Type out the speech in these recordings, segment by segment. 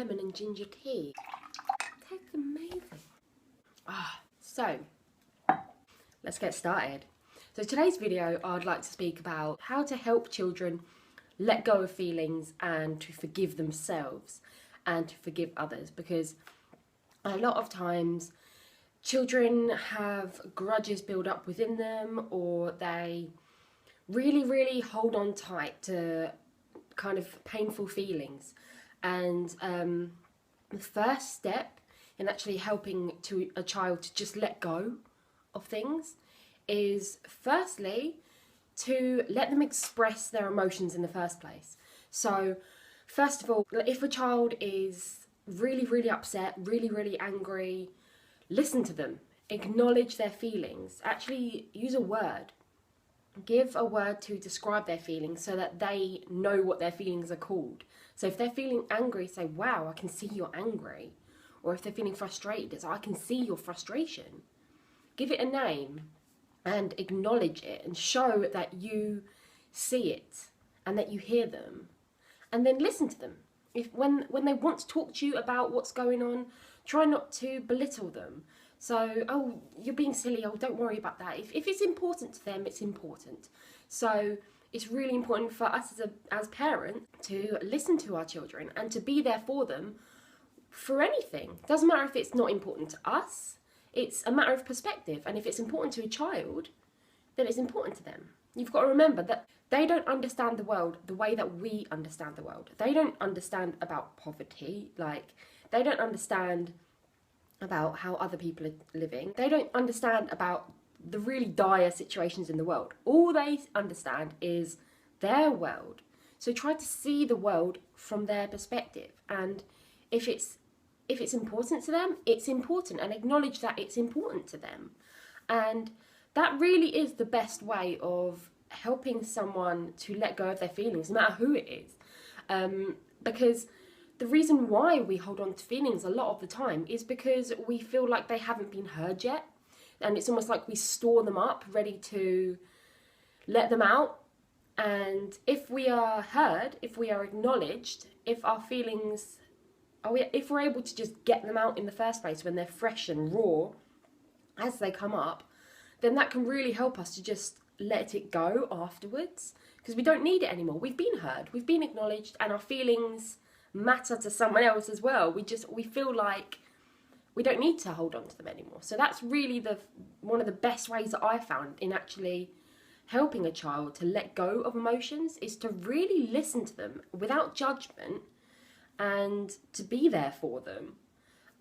lemon and ginger tea. Tastes amazing. So let's get started. So today's video, I'd like to speak about how to help children let go of feelings and to forgive themselves and to forgive others, because a lot of times children have grudges build up within them, or they really hold on tight to kind of painful feelings. And the first step in actually helping a child to just let go of things is firstly to let them express their emotions in the first place. So first of all, if a child is really upset, really angry, listen to them, acknowledge their feelings, actually use a word. Give a word to describe their feelings so that they know what their feelings are called. So if they're feeling angry, say, wow, I can see you're angry. Or if they're feeling frustrated, it's, I can see your frustration. Give it a name and acknowledge it and show that you see it and that you hear them. And then listen to them. When they want to talk to you about what's going on, try not to belittle them. So, oh, you're being silly, oh, don't worry about that. If it's important to them, it's important. So it's really important for us as parents to listen to our children and to be there for them for anything. Doesn't matter if it's not important to us, it's a matter of perspective. And if it's important to a child, then it's important to them. You've got to remember that they don't understand the world the way that we understand the world. They don't understand about poverty, like they don't understand about how other people are living. They don't understand about the really dire situations in the world. All they understand is their world. So try to see the world from their perspective. And if it's important to them, it's important, and acknowledge that it's important to them. And that really is the best way of helping someone to let go of their feelings, no matter who it is. Because the reason why we hold on to feelings a lot of the time is because we feel like they haven't been heard yet. And it's almost like we store them up, ready to let them out. And if we are heard, if we are acknowledged, if our feelings, if we're able to just get them out in the first place when they're fresh and raw as they come up, then that can really help us to just let it go afterwards, because we don't need it anymore. We've been heard, we've been acknowledged, and our feelings matter to someone else as well. We feel like we don't need to hold on to them anymore. So that's really one of the best ways that I found in actually helping a child to let go of emotions, is to really listen to them without judgment and to be there for them.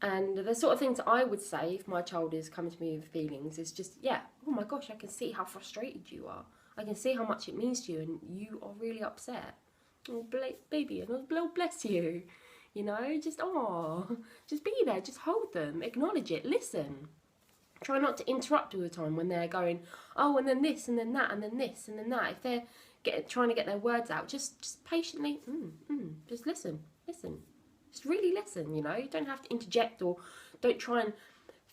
And the sort of things that I would say if my child is coming to me with feelings is just, yeah, oh my gosh, I can see how frustrated you are. I can see how much it means to you, and you are really upset. Oh, baby, and oh, bless you. You know, just be there, just hold them, acknowledge it, listen. Try not to interrupt all the time when they're going, oh, and then this, and then that, and then this, and then that. If they're trying to get their words out, just patiently, just listen. Just really listen, you know. You don't have to interject, or don't try and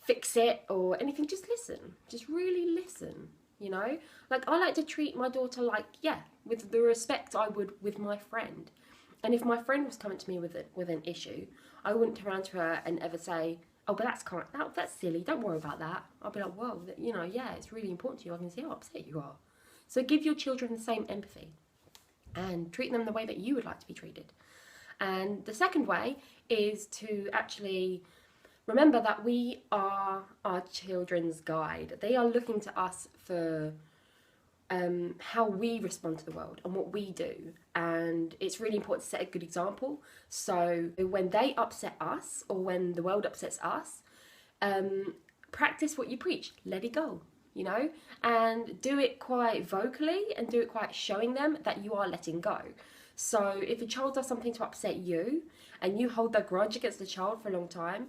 fix it or anything. Just listen. Just really listen, you know. Like, I like to treat my daughter like, with the respect I would with my friend. And if my friend was coming to me with an issue, I wouldn't turn around to her and ever say, oh, but that's silly, don't worry about that. I'll be like, well, you know, yeah, it's really important to you. I can see how upset you are. So give your children the same empathy and treat them the way that you would like to be treated. And the second way is to actually remember that we are our children's guide. They are looking to us for how we respond to the world and what we do. And it's really important to set a good example. So when they upset us, or when the world upsets us, practice what you preach. Let it go, you know, and do it quite vocally, and do it quite showing them that you are letting go. So if a child does something to upset you and you hold that grudge against the child for a long time,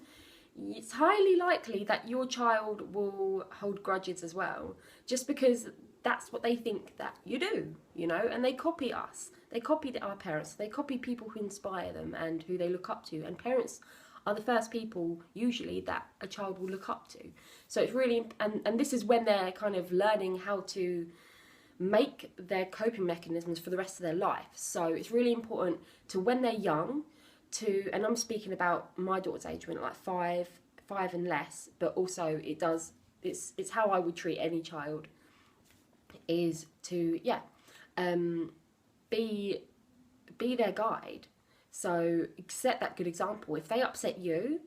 it's highly likely that your child will hold grudges as well, just because that's what they think that you do, you know. And they copy us, they copy our parents, they copy people who inspire them and who they look up to. And parents are the first people usually that a child will look up to. So it's really, and this is when they're kind of learning how to make their coping mechanisms for the rest of their life. So it's really important to, when they're young, and I'm speaking about my daughter's age, when like five and less, but also it's how I would treat any child, is to be their guide. So set that good example. If they upset you,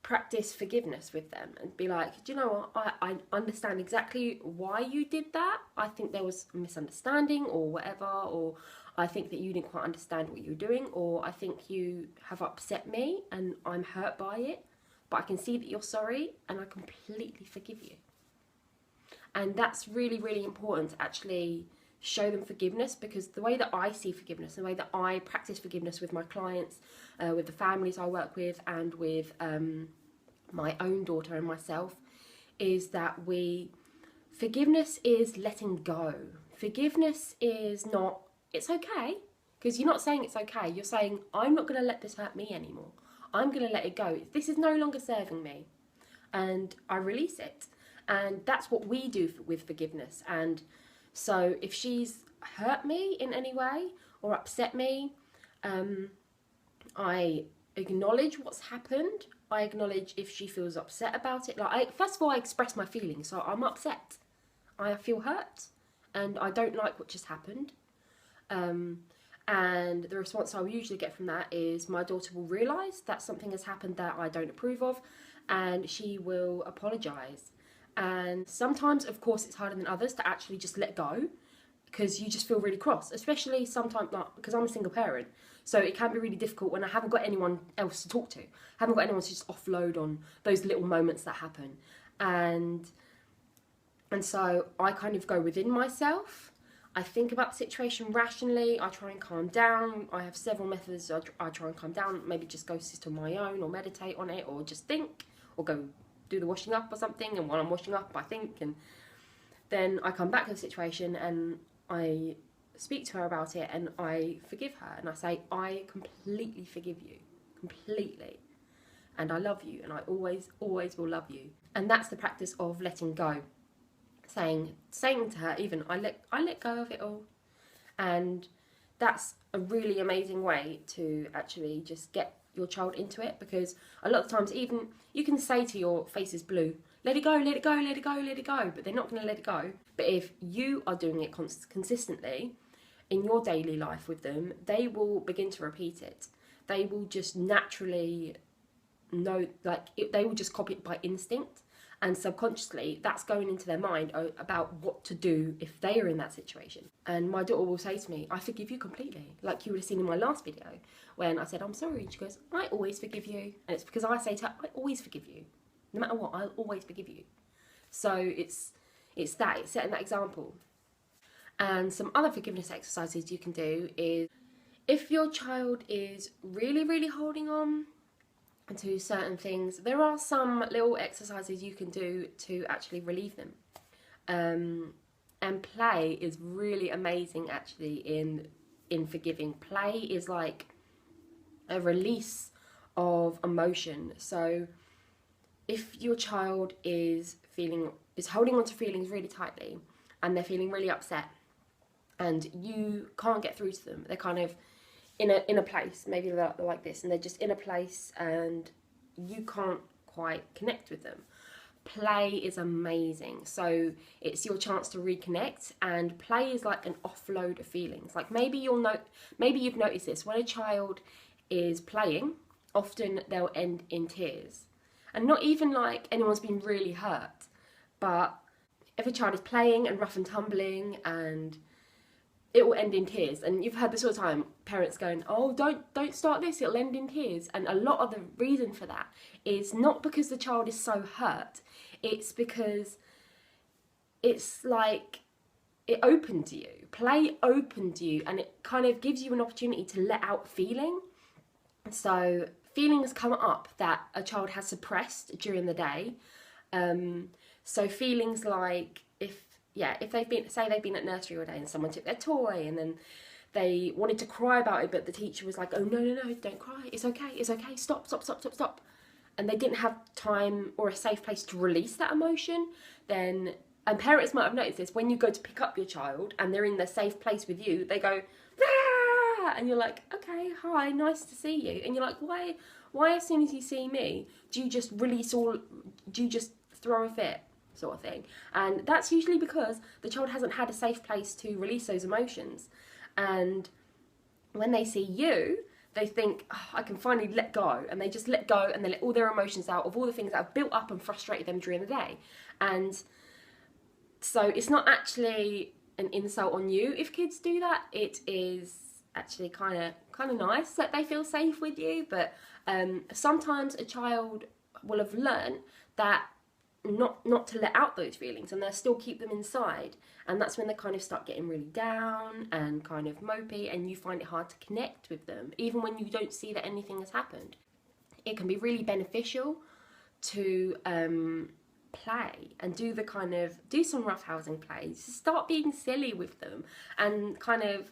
practice forgiveness with them and be like, do you know what, I understand exactly why you did that. I think there was a misunderstanding or whatever, or I think that you didn't quite understand what you were doing, or I think you have upset me and I'm hurt by it, but I can see that you're sorry and I completely forgive you. And that's really, really important to actually show them forgiveness, because the way that I see forgiveness, the way that I practice forgiveness with my clients, with the families I work with, and with my own daughter and myself, is that forgiveness is letting go. Forgiveness is not, it's okay, because you're not saying it's okay, you're saying, I'm not going to let this hurt me anymore. I'm going to let it go. This is no longer serving me. And I release it. And that's what we do with forgiveness. And so if she's hurt me in any way or upset me, I acknowledge what's happened. I acknowledge if she feels upset about it. First of all, I express my feelings. So I'm upset. I feel hurt and I don't like what just happened. And the response I will usually get from that is my daughter will realise that something has happened that I don't approve of, and she will apologise. And sometimes, of course, it's harder than others to actually just let go, because you just feel really cross, especially sometimes, because I'm a single parent, so it can be really difficult when I haven't got anyone else to talk to, haven't got anyone to just offload on those little moments that happen. And so I kind of go within myself. I think about the situation rationally. I try and calm down. I have several methods. I try and calm down, maybe just go sit on my own or meditate on it, or just think, or go do the washing up or something, and while I'm washing up I think, and then I come back to the situation and I speak to her about it and I forgive her, and I say, I completely forgive you, completely, and I love you, and I always will love you. And that's the practice of letting go, saying to her, even, I let go of it all. And that's a really amazing way to actually just get your child into it, because a lot of times, even you can say to your face is blue, let it go, let it go, let it go, let it go, but they're not going to let it go. But if you are doing it consistently in your daily life with them, they will begin to repeat it. They will just naturally know, they will just copy it by instinct, and subconsciously that's going into their mind about what to do if they are in that situation. And my daughter will say to me, I forgive you completely, like you would have seen in my last video when I said I'm sorry, and she goes, I always forgive you. And it's because I say to her, I always forgive you, no matter what, I'll always forgive you. So it's setting that example. And some other forgiveness exercises you can do is, if your child is really, really holding on to certain things, there are some little exercises you can do to actually relieve them. And play is really amazing actually in forgiving. Play is like a release of emotion. So if your child is holding on to feelings really tightly, and they're feeling really upset, and you can't get through to them, they're kind of in a place, maybe they're like this, and they're just in a place and you can't quite connect with them. Play is amazing. So it's your chance to reconnect, and play is like an offload of feelings. Like maybe you've noticed this, when a child is playing, often they'll end in tears. And not even like anyone's been really hurt, but if a child is playing and rough and tumbling, and it will end in tears. And you've heard this all the time, parents going, oh, don't start this, it'll end in tears. And a lot of the reason for that is not because the child is so hurt, it's because it's like it opened you. Play opened you, and it kind of gives you an opportunity to let out feeling. So feelings come up that a child has suppressed during the day. So feelings like if they've been at nursery all day and someone took their toy, and then they wanted to cry about it, but the teacher was like, oh, no, don't cry, it's okay, stop. And they didn't have time or a safe place to release that emotion, then, and parents might have noticed this, when you go to pick up your child and they're in their safe place with you, they go, Rah! And you're like, okay, hi, nice to see you. And you're like, why as soon as you see me, do you just throw a fit, sort of thing? And that's usually because the child hasn't had a safe place to release those emotions. And when they see you, they think, oh, I can finally let go. And they just let go, and they let all their emotions out of all the things that have built up and frustrated them during the day. And so it's not actually an insult on you if kids do that. It is actually kind of nice that they feel safe with you. But sometimes a child will have learned that not to let out those feelings, and they'll still keep them inside, and that's when they kind of start getting really down and kind of mopey, and you find it hard to connect with them even when you don't see that anything has happened. It can be really beneficial to play and do some roughhousing plays. Start being silly with them, and kind of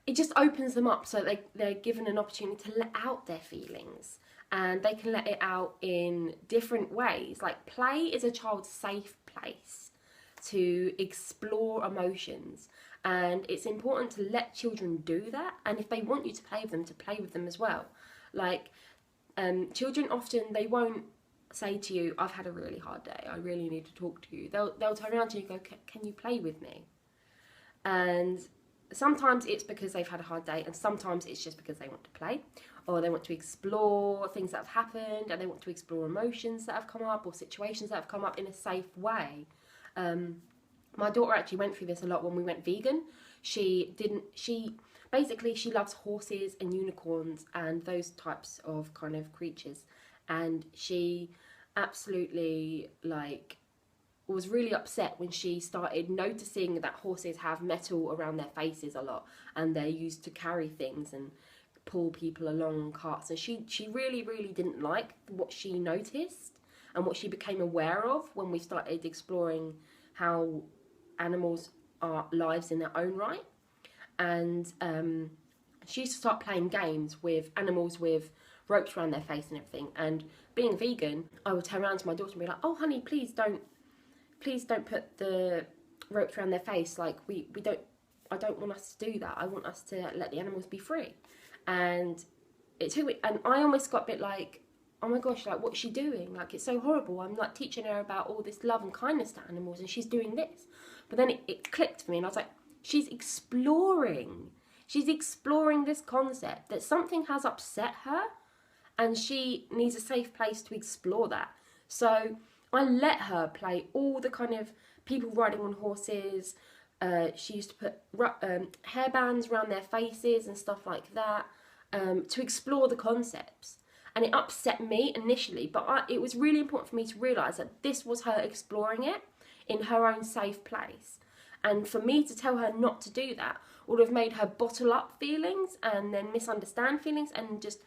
it just opens them up so they're given an opportunity to let out their feelings. And they can let it out in different ways. Like, play is a child's safe place to explore emotions. And it's important to let children do that. And if they want you to play with them as well. Like, children often, they won't say to you, I've had a really hard day, I really need to talk to you. They'll turn around to you and go, can you play with me? And sometimes it's because they've had a hard day, and sometimes it's just because they want to play, or they want to explore things that have happened, and they want to explore emotions that have come up or situations that have come up in a safe way. My daughter actually went through this a lot when we went vegan. She loves horses and unicorns and those types of kind of creatures, and she absolutely was really upset when she started noticing that horses have metal around their faces a lot, and they're used to carry things and pull people along carts. And she really didn't like what she noticed and what she became aware of when we started exploring how animals are lives in their own right. And she used to start playing games with animals with ropes around their face and everything. And being vegan, I would turn around to my daughter and be like, oh honey, please don't put the ropes around their face. Like, I don't want us to do that. I want us to let the animals be free. And and I almost got a bit like, oh my gosh, like, what's she doing? Like, it's so horrible. I'm like teaching her about all this love and kindness to animals, and she's doing this. But then it clicked for me, and I was like, she's exploring this concept that something has upset her, and she needs a safe place to explore that. So I let her play all the kind of people riding on horses. She used to put hairbands around their faces and stuff like that, to explore the concepts. And it upset me initially, but it was really important for me to realise that this was her exploring it in her own safe place. And for me to tell her not to do that would have made her bottle up feelings and then misunderstand feelings, and just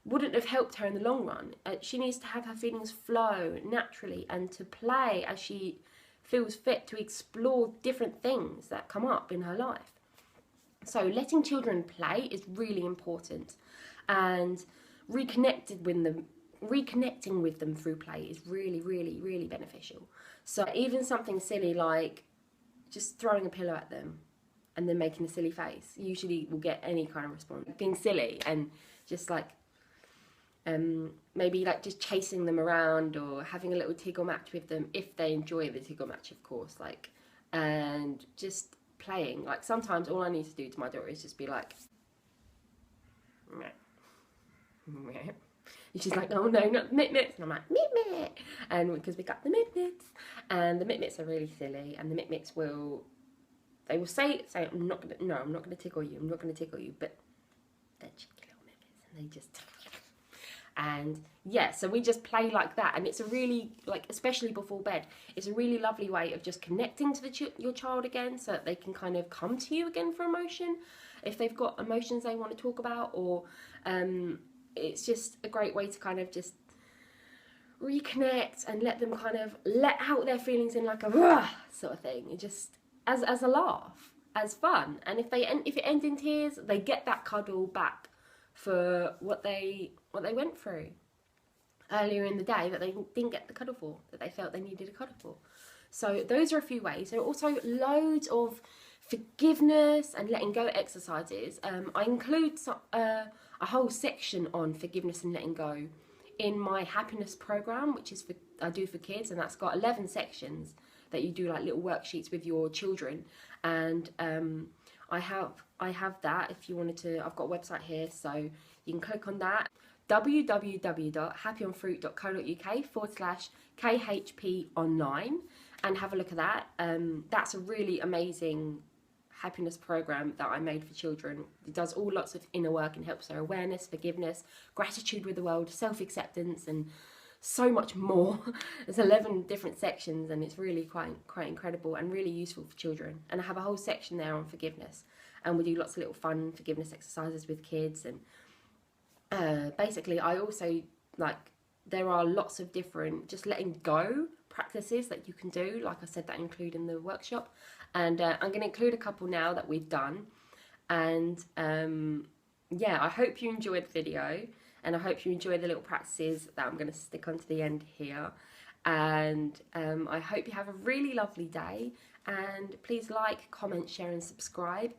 wouldn't have helped her in the long run. She needs to have her feelings flow naturally and to play as she feels fit to explore different things that come up in her life. So letting children play is really important, and reconnecting with them through play is really beneficial. So even something silly like just throwing a pillow at them and then making a silly face usually will get any kind of response. Being silly and just like maybe like just chasing them around or having a little tickle match with them, if they enjoy the tickle match, of course, like, and just playing. Like, sometimes all I need to do to my daughter is just be like, meh, meh. And she's like, oh no, not mit-mits. And I'm like, mit-mit. And because we got the mit-mits, and the mit-mits are really silly, and the mit-mits will say, I'm not gonna tickle you, but they're cheeky little mit-mits, and they just. And yeah, so we just play like that, and it's a really, like, especially before bed, it's a really lovely way of just connecting to your child again, so that they can kind of come to you again for emotion if they've got emotions they want to talk about, or it's just a great way to kind of just reconnect and let them kind of let out their feelings in like a rah sort of thing, and just as a laugh, as fun. And if it ends in tears, they get that cuddle back for what they went through earlier in the day that they didn't get the cuddle for, that they felt they needed a cuddle for. So those are a few ways. There are also loads of forgiveness and letting go exercises. I include a whole section on forgiveness and letting go in my happiness program, which is I do for kids, and that's got 11 sections that you do like little worksheets with your children. And I have that if you wanted to. I've got a website here, so you can click on that, www.happyonfruit.co.uk/KHP online, and have a look at that. That's a really amazing happiness program that I made for children. It does lots of inner work and helps their awareness, forgiveness, gratitude with the world, self-acceptance, and so much more. There's 11 different sections, and it's really quite incredible and really useful for children. And I have a whole section there on forgiveness, and we do lots of little fun forgiveness exercises with kids. And basically I also, like, there are lots of different just letting go practices that you can do, like I said, that include in the workshop. And I'm going to include a couple now that we've done. And yeah, I hope you enjoyed the video, and I hope you enjoy the little practices that I'm going to stick onto the end here. And I hope you have a really lovely day, and please like, comment, share and subscribe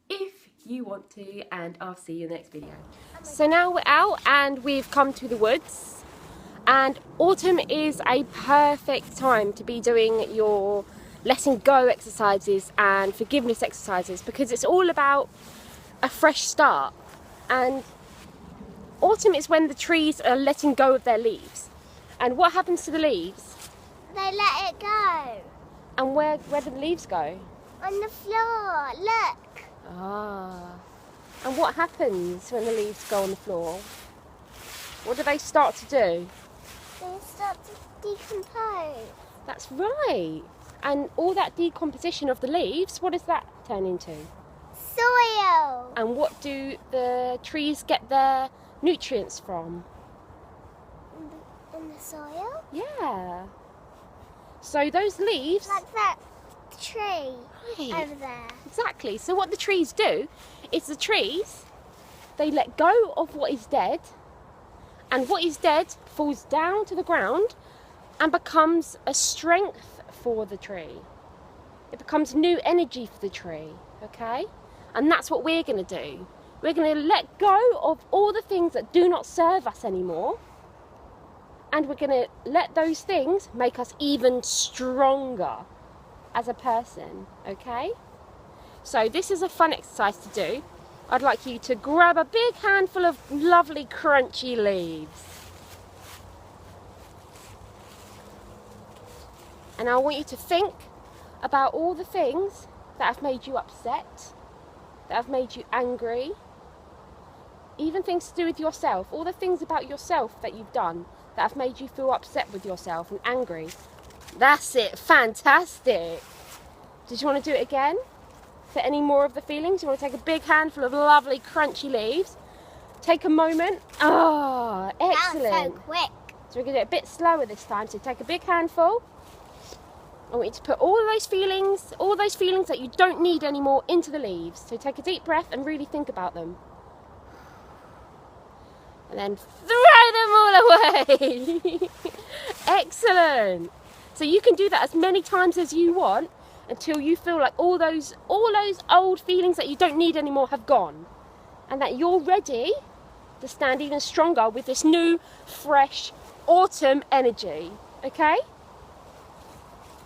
if you want to, and I'll see you in the next video. So now we're out and we've come to the woods, and autumn is a perfect time to be doing your letting go exercises and forgiveness exercises, because it's all about a fresh start. And autumn is when the trees are letting go of their leaves. And what happens to the leaves? They let it go. And where do the leaves go? On the floor, look. Ah. And what happens when the leaves go on the floor? What do they start to do? They start to decompose. That's right. And all that decomposition of the leaves, what does that turn into? Soil. And what do the trees get their nutrients from? In the soil? Yeah. So those leaves... Like that tree Right. over there. Exactly. So what the trees do is the trees, they let go of what is dead, and what is dead falls down to the ground and becomes a strength for the tree. It becomes new energy for the tree, okay? And that's what we're going to do. We're going to let go of all the things that do not serve us anymore, and we're going to let those things make us even stronger as a person, okay? So this is a fun exercise to do. I'd like you to grab a big handful of lovely crunchy leaves. And I want you to think about all the things that have made you upset, that have made you angry, even things to do with yourself, all the things about yourself that you've done that have made you feel upset with yourself and angry. That's it, fantastic. Did you want to do it again? For any more of the feelings, you want to take a big handful of lovely crunchy leaves. Take a moment. Oh, excellent. That was so quick. So we're going to do it a bit slower this time. So take a big handful. I want you to put all those feelings that you don't need anymore into the leaves. So take a deep breath and really think about them. And then throw them all away. Excellent. So you can do that as many times as you want until you feel like all those old feelings that you don't need anymore have gone, and that you're ready to stand even stronger with this new, fresh autumn energy. Okay?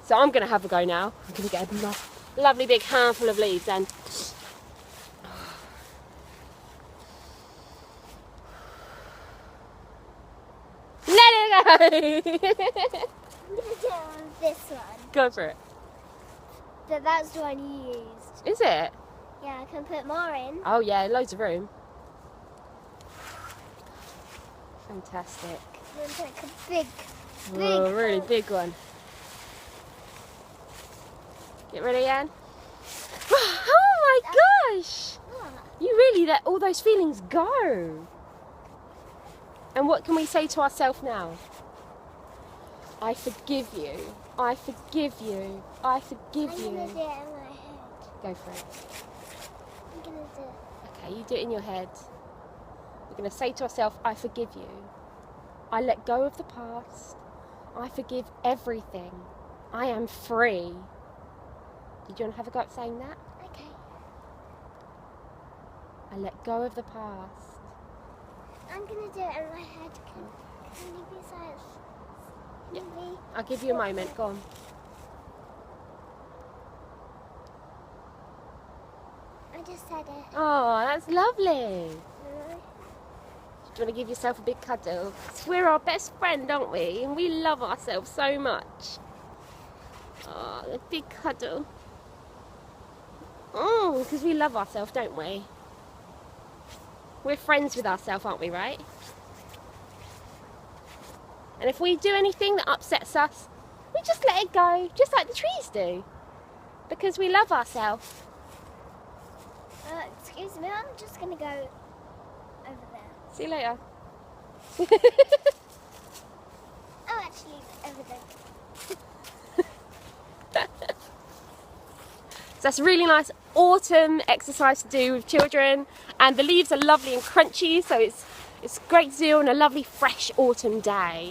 So I'm going to have a go now. I'm going to get a lovely big handful of leaves and let it go. I'm going to do it on this one. Go for it. But that's the one you used. Is it? Yeah, I can put more in. Oh yeah, loads of room. Fantastic. I'm going to take a big Oh, really big one. Get ready, Anne. Oh my gosh! You really let all those feelings go. And what can we say to ourselves now? I forgive you. I forgive you. I forgive you. I'm going to do it in my head. Go for it. I'm going to do it. Okay, you do it in your head. We're going to say to ourselves, I forgive you. I let go of the past. I forgive everything. I am free. Did you want to have a go at saying that? Okay. I let go of the past. I'm gonna do it in my head. Can you be silent? Yeah. I'll give you a moment. Go on. I just said it. Oh, that's lovely. Do you want to give yourself a big cuddle? 'Cause we're our best friend, aren't we? And we love ourselves so much. Oh, a big cuddle. Oh, because we love ourselves, don't we? We're friends with ourselves, aren't we, right? And if we do anything that upsets us, we just let it go, just like the trees do. Because we love ourselves. Excuse me, I'm just gonna go over there. See you later. Oh, actually, over there. So that's a really nice autumn exercise to do with children, and the leaves are lovely and crunchy, so it's great to do on a lovely fresh autumn day.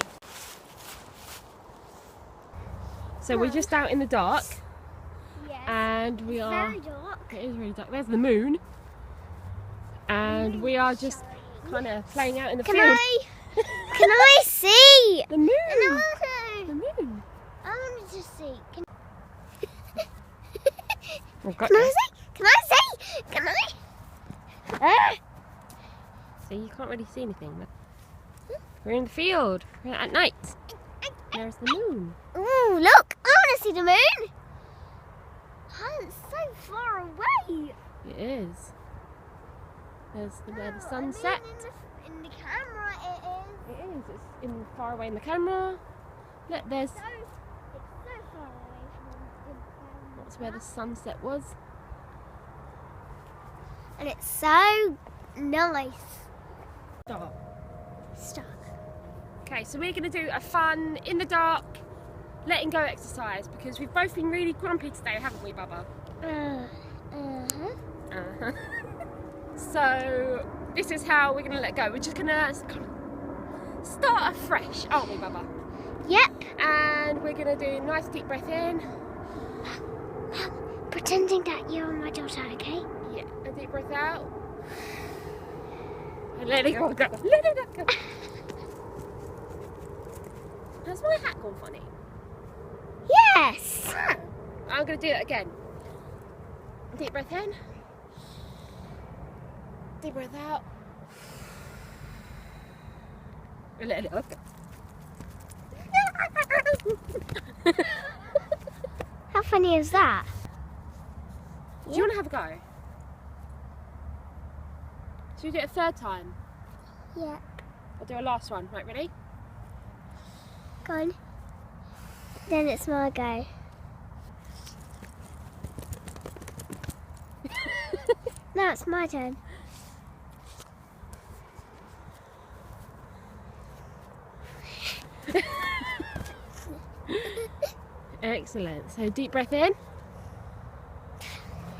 So we're just out in the dark, Yes. and we are. Very dark. It is really dark. There's the moon, and we are just kind of playing out in the Can field. Can I see? The moon. No. The moon. I want to see. We've got Can I this. see? Can I see? Can I? So you can't really see anything. We're in the field. We're at night. There's the moon. Ooh, look! I want to see the moon. Oh, it's so far away. It is. There's where the Oh, sun I mean, sets. in the camera, it is. It is. It's in far away in the camera. Look, there's. It's so far away from the camera. That's where the sunset was. And it's so nice. Stop. Stop. Okay, so we're going to do a fun, in the dark, letting go exercise because we've both been really grumpy today, haven't we, Bubba? Uh-huh. So this is how we're going to let go. We're just going to start afresh, aren't we, Bubba? Yep. And we're going to do a nice deep breath in. Pretending that you're my daughter, okay? Yeah, a deep breath out. And let it go. Let it go. Has my hat gone funny? Yes. I'm going to do it again. Deep breath in. Deep breath out. And let it go. How funny is that? Do you want to have a go? Should we do it a third time? Yeah. I'll do a last one. Right, ready? Go on. Then it's my go. Now it's my turn. Excellent. So deep breath in.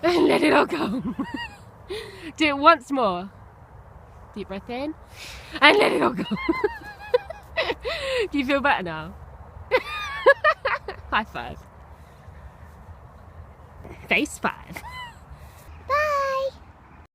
And let it all go. Do it once more. Deep breath in. And let it all go. Do you feel better now? High five. Face five.